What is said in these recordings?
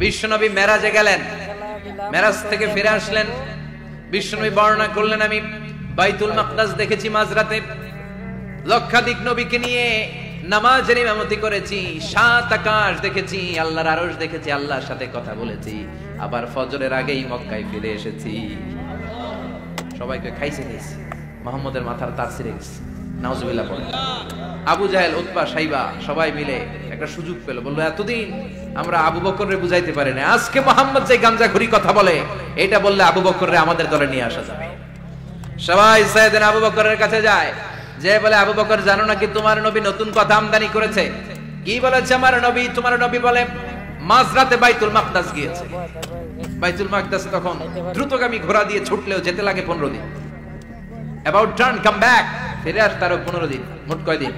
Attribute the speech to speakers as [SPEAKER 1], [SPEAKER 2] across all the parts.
[SPEAKER 1] বিশ্বনবী মেরাজে গেলেন, মেরাজ থেকে ফিরে আসলেন। বিশ্বনবী বর্ণনা করলেন, আমি বাইতুল মাকদাস দেখেছি মাঝরাতে, লক্ষাধিক নবীকে নিয়ে নামাজের ইমামতি করেছি, 7 আকাশ দেখেছি, আল্লাহর আরশ দেখেছি, আল্লাহর সাথে কথা বলেছি, আবার ফজরের আগেই মক্কায় ফিরে এসেছি। সবাইকে খাইছে খাইছে, মুহাম্মদের মাথার তার ছিঁড়ে গেছে, নাউজুবিল্লাহ পড়ে। আবু জাহেল, উতবা, সাইবা সবাই মিলে একটা সুযোগ পেল, বললো এতদিন আমরা আবু বকররে বুঝাইতে পারি না, আজকে মুহাম্মদ যে গাঞ্জাখুরি কথা বলে এটা বললে আবু বকররে আমাদের দলে নিয়ে আসা যাবে। সবাই সাইয়েদনা আবু বকরের কাছে যায়, যে বলে আবু বকর জানো নাকি তোমার নবী নতুন কথা আমদানি করেছে? কি বলেছে আমার নবী? তোমার নবী বলে মাঝরাতে বাইতুল মাকদাস গিয়েছে। বাইতুল মাকদাস তখন দ্রুতগামী ঘোড়া দিয়ে ছুটলেও যেতে লাগে 15 দিন। অ্যাবাউট টার্ন কাম ব্যাক, ফিরে আসতে আরো 15 দিন, মোট কয় দিন?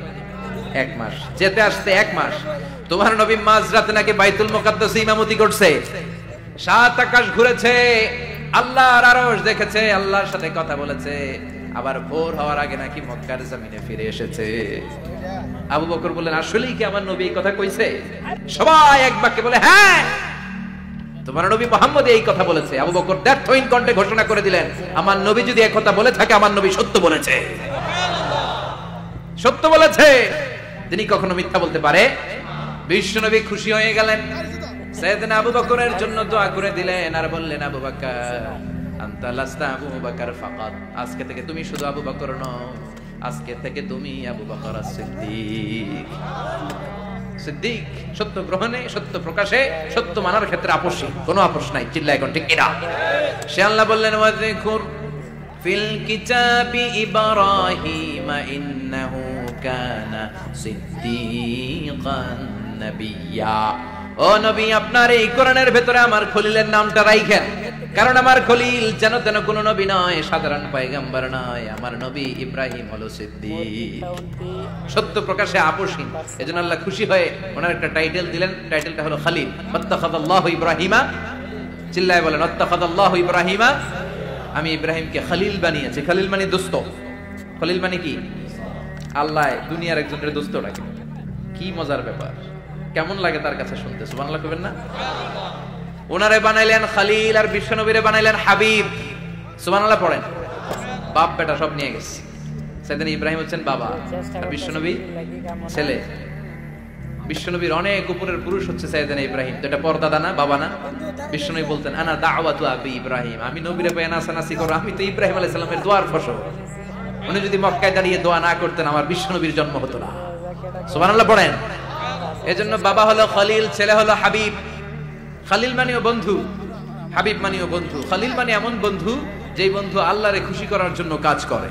[SPEAKER 1] 1 মাস, যেতে আসতে 1 মাস। তোমার নবী মাঝরাতে নাকি বাইতুল মুকাদ্দাসে ইমামতি করছে, 7 আকাশ ঘুরেছে, আল্লাহর আরশ দেখেছে, আল্লাহর সাথে কথা বলেছে, আবার ভোর হওয়ার আগে নাকি মক্কার জমিনে ফিরে এসেছে। আবু বকর বললেন আসলেই কি আমার নবী এই কথা কইছে? সবাই এক বাক্যে বলে হ্যাঁ, তোমার নবী মুহাম্মদ এই কথা বলেছে। আবু বকর দ্ব্যর্থহীন কণ্ঠে ঘোষণা করে দিলেন, আমার নবী যদি এই কথা বলে থাকে, আমার নবী সত্য বলেছে, সত্য বলেছে, তিনি কখনো মিথ্যা বলতে পারে? বিশ্বনবী খুশি হয়ে গেলেন, সাইয়েদনা আবু বকরের জন্য দোয়া করে দিলেন, আর বললেন আবু বকর আনতা লাস্তা আবু বকর ফাকাত, আজকে থেকে তুমি শুধু আবু বকর নও, আজকে থেকে তুমি আবু বকর as-সিদ্দিক। সিদ্দিক, সত্য গ্রহণে, সত্য প্রকাশে, সত্য মানার ক্ষেত্রে আপোষী, কোনো আপোষ নাই। চিল্লায় কোন ঠিক কিনা? সে আল্লাহ বললেন ওয়াযকুর ফিল কিতাবি ইব্রাহিম ইন্নাহু কানা সিদ্দিকান নাবিয়্যা। ও নবী, আপনার এই কোরআনের ভেতরে আমার খলিলের নামটা রাখেন, কারণ আমার খলিল যেন তেন কোন নবী নয়, সাধারণ পয়গম্বর নয়, আমার নবী ইব্রাহিম হলো সিদ্দিক, সত্য প্রকাশে আপোষহীন। এজন্য আল্লাহ খুশি হয়ে ওনার একটা টাইটেল দিলেন, টাইটেলটা হলো খলিল। ওয়াত্তাখাযাল্লাহু ইব্রাহিমা, চিল্লায় বলেন ওয়াত্তাখাযাল্লাহু ইব্রাহিমা, আমি ইব্রাহিমকে খলিল বানিয়েছি। খলিল মানে দোস্ত। খলিল মানে কি? আল্লাহ দুনিয়ার একজনের দোস্ত রাখে। কি মজার ব্যাপার, কেমন লাগে তার কাছে শুনতে? সুবহানাল্লাহ কইবেন না? ওনারে বানাইলেন খলিল, আর বিশ্বনবীরে বানাইলেন হাবিব। সুবহানাল্লাহ পড়েন। বাপ বেটা সব নিয়ে গেছে। সাইয়েদনা ইব্রাহিম হচ্ছেন বাবা, আর বিশ্বনবী ছেলে। বিশ্বনবীর অনেক উপরের পুরুষ হচ্ছে সাইয়েদনা ইব্রাহিম। তো এটা পরদাদা না, বাবা না? বিশ্বনবী বলতেন আনা দাওয়াতু আবি ইব্রাহিম, আমি নবীরে পেয়ে নাসানাসি করো, আমি তো ইব্রাহিম আলাইহিস সালামের দোয়ার ফসল। উনি যদি মক্কায় দাঁড়িয়ে দোয়া না করতেন, আমার বিশ্বনবীর জন্ম হতো না। সুবহানাল্লাহ পড়েন। এজন্য বাবা হলো খলিল, ছেলে হলো হাবিব। খলিল মানেও বন্ধু, হাবিব মানেও বন্ধু। খলিল মানে এমন বন্ধু যেই বন্ধু আল্লাহরে খুশি করার জন্য কাজ করে,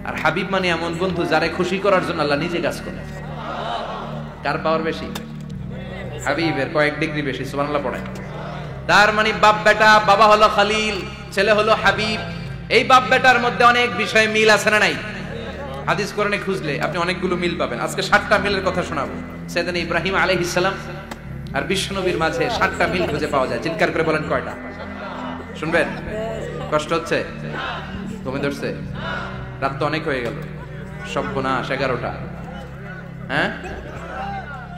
[SPEAKER 1] আর হাবিব মানে এমন বন্ধু যারে খুশি করার জন্য আল্লাহ নিজে কাজ করে। কার পাওয়ার বেশি? হাবিবের কয়েক ডিগ্রি বেশি। সুবহানাল্লাহ পড়েন। তার মানে বাপ বেটা, বাবা হলো খলিল, ছেলে হলো হাবিব। এই বাপ বেটার মধ্যে অনেক বিষয়ে মিল আছে না নাই? হাদিস কোরআনে খুঁজলে আপনি অনেকগুলো মিল পাবেন। আজকে 7টা মিলের কথা শোনাবো। সাইয়েদনা ইব্রাহিম আলাইহিস সালাম আর বিশ্বনবীর মাঝে 7টা মিল খুঁজে পাওয়া যায়। চিৎকার করে বলেন কয়টা? শুনবেন? কষ্ট হচ্ছে? ঘুমে ধরছে? রাত তো অনেক হয়ে গেল, সর্বনাশ 11টা। হ্যাঁ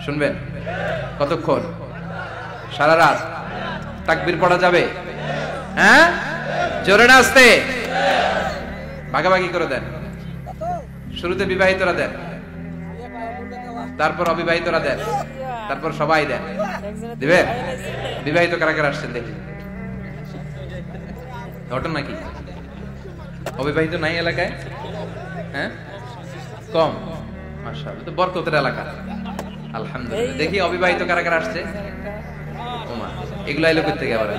[SPEAKER 1] শুনবেন? কতক্ষণ? সারা রাত? তাকবীর পড়া যাবে? হ্যাঁ জোরে না আস্তে? ভাগাভাগি করে দেন। শুরুতে বিবাহিতরা দেন, তারপর অবিবাহিতরা দেন, তারপর সবাই দেন। দিবেন? বিবাহিত কারা কারা আসছেন দেখি? ঘটনা কি? অবিবাহিত নাই এলাকায়? হ্যাঁ কম, মাশাআল্লাহ, তো বরকতের এলাকা। আলহামদুলিল্লাহ। দেখি অবিবাহিত কারা কারা আসছে? ওমা, এগুলা এলো কই থেকে? আবার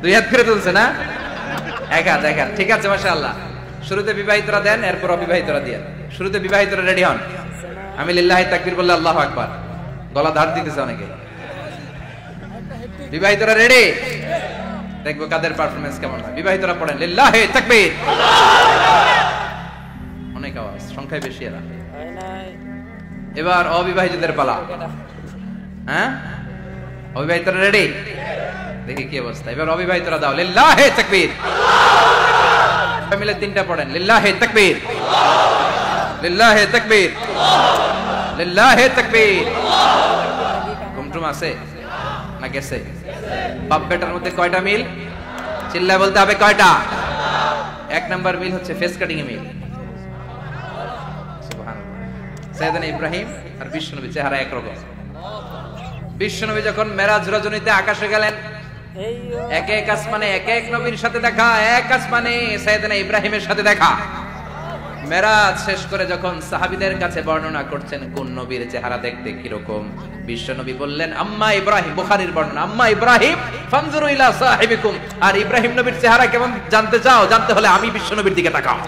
[SPEAKER 1] দুই হাত করে তুলছে না? এক হাত, এক হাত। ঠিক আছে, মাশাআল্লাহ। শুরুতে বিবাহিতরা দেন, এরপর অবিবাহিতরা দেন। শুরুতে বিবাহিতরা রেডি হন। আমি লিল্লাহি তাকবীর বললে আল্লাহু আকবার। গলা ধার দিতেছে অনেকে। বিবাহিতরা রেডি? দেখবো কাদের পারফরম্যান্স কেমন হয়। বিবাহিতরা পড়েন লিল্লাহি তাকবীর। অনেক আওয়াজ, সংখ্যায় বেশি এরা। এবার অবিবাহিতদের পালা। হ্যাঁ অবিবাহিতরা রেডি? দেখি কি অবস্থা। এবার অবিবাহিতরা দাও লিল্লাহি তাকবীর। মিলে 3টা পড়েন লিল্লাহি তাকবীর, লিল্লাহি তাকবীর, লিল্লাহি তাকবীর। বাথরুম আছে না গেছে? বাপ বেটার মধ্যে কয়টা মিল? চিল্লায় বলতে হবে কয়টা? এক নাম্বার মিল হচ্ছে ফেস কাটিং এ মিল। সুবহানাল্লাহ। সাইয়েদনা ইব্রাহিম আর বিশ্বনবী চেহারা একরকম। বিশ্বনবী যখন মেরাজ রজনীতে আকাশে গেলেন, এক এক আসমানে এক এক নবীর সাথে দেখা, এক আসমানে সাইয়েদনা ইব্রাহিমের সাথে দেখা। মেরাজ শেষ করে যখন সাহাবীদের কাছে বর্ণনা করছেন কোন নবীর চেহারা দেখতে কিরকম, বিশ্বনবী বললেন আম্মা ইব্রাহিম, বুখারীর বর্ণনা, আম্মা ইব্রাহিম ফানজুরু ইলা সাহিবিকুম, আর ইব্রাহিম নবীর চেহারা কেমন জানতে চাও? জানতে হলে আমি বিশ্বনবীর দিকে তাকাও।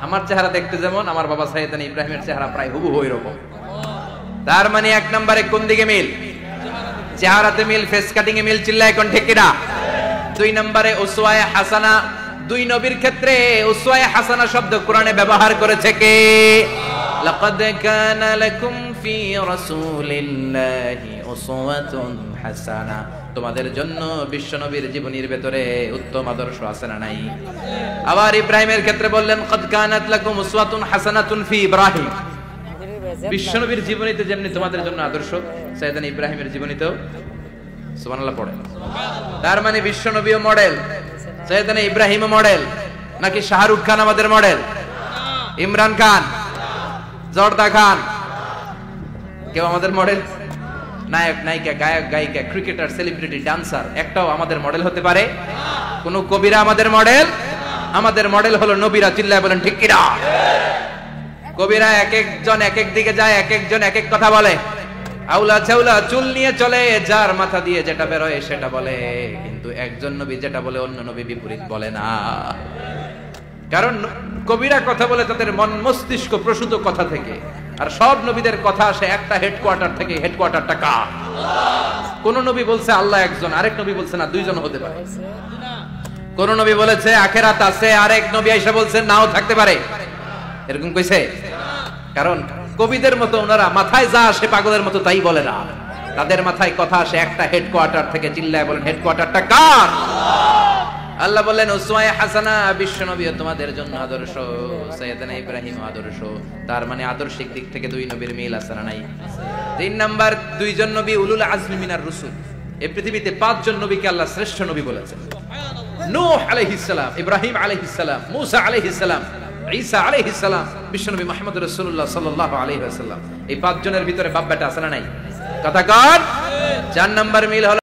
[SPEAKER 1] আমার চেহারা দেখতে যেমন, আমার বাবা সাইয়েদনা ইব্রাহিমের চেহারা প্রায় হুবহু এরকম। তার মানে এক নম্বরে কোন দিকে মিল? চেহারাতে মিল, ফেস কাটিং এ মিল। চিল্লায় কোন ঠিক কিনা? দুই নম্বরে উসওয়ায়ে হাসানা। দুই নবীর ক্ষেত্রে উসওয়ায়ে হাসানা শব্দ কোরআনে ব্যবহার করেছে কে? লাকাদ কানা লাকুম ফি রাসূলিল্লাহি উসওয়াতুন হাসানা। তোমাদের জন্য বিশ্বনবীর জীবনীর ভেতরে উত্তম আদর্শ আছে না নাই? আবার ইব্রাহিমের ক্ষেত্রে বললেন কাদ কানাত লাকুম উসওয়াতুন হাসানাতুন ফি ইব্রাহিম। বিশ্বনবীর জীবনীতে যেমনি তোমাদের জন্য আদর্শ, সাইয়েদনা ইব্রাহিমের জীবনীতেও সুবহানাল্লাহ পড়ে। তার মানে বিশ্বনবীও মডেল, সাইয়েদনা ইব্রাহিমও মডেল। নাকি শাহরুখ খান আমাদের মডেল? ইমরান খান, জর্দা খান, কেউ আমাদের মডেল? নায়ক নায়িকা, গায়ক গায়িকা, ক্রিকেটার, সেলিব্রিটি, ডান্সার একটাও আমাদের মডেল হতে পারে? কোন কবিরা আমাদের মডেল? আমাদের মডেল হলো নবীরা। চিল্লায় বলেন ঠিক কিনা? কবিরা এক একজন এক এক দিকে যায়, এক একজন এক এক কথা বলে। আউলা চাউলা চুল নিয়ে চলে, যার মাথা দিয়ে যেটা বেরোয় সেটা বলে, কিন্তু একজন নবী যেটা বলে অন্য নবী বিপরীত বলে না। কারণ কবিরা কথা বলে তাদের মন মস্তিষ্ক প্রসূত কথা থেকে, আর সব নবীদের কথা আসে একটা হেডকোয়ার্টার থেকে। হেডকোয়ার্টারটা কার? কোন নবী বলছে আল্লাহ একজন, আরেক নবী বলছে না দুইজন হতে পারে। কোন নবী বলেছে আখিরাত আছে, আরেক নবী এসে বলছে নাও থাকতে পারে। এরকম কইছে? কারণ কবিদের মতো ওনারা মাথায় যা আসে পাগলের মতো তাই বলে না, তাদের মাথায় কথা আসে একটা হেডকোয়ার্টার থেকে। চিল্লায় বলেন হেডকোয়ার্টারটা কার? আল্লাহ বললেন উসওয়ায়ে হাসানা, বিশ্বনবীও তোমাদের জন্য আদর্শ, সাইয়েদনা ইব্রাহিম আদর্শ। তার মানে আদর্শিক দিক থেকে দুই নবীর মিল আছে না নাই? তিন নাম্বার, দুইজন নবী উলুল আজমি মিনার রুসুল। এই পৃথিবীতে পাঁচজন নবীকে আল্লাহ শ্রেষ্ঠ নবী বলেছেন। নূহ আলাইহিস সালাম, ইব্রাহিম আলাইহিস সালাম, মূসা আলাইহিস সালাম, ঈসা আলাইহিস সালাম, বিশ্বনবী মুহাম্মদ রাসূলুল্লাহ সাল্লাল্লাহু আলাইহি ওয়াসাল্লাম। এই পাঁচজনের ভিতরে বাপ বেটা আছে না নাই? কথা কর। চার নাম্বার মিল হলো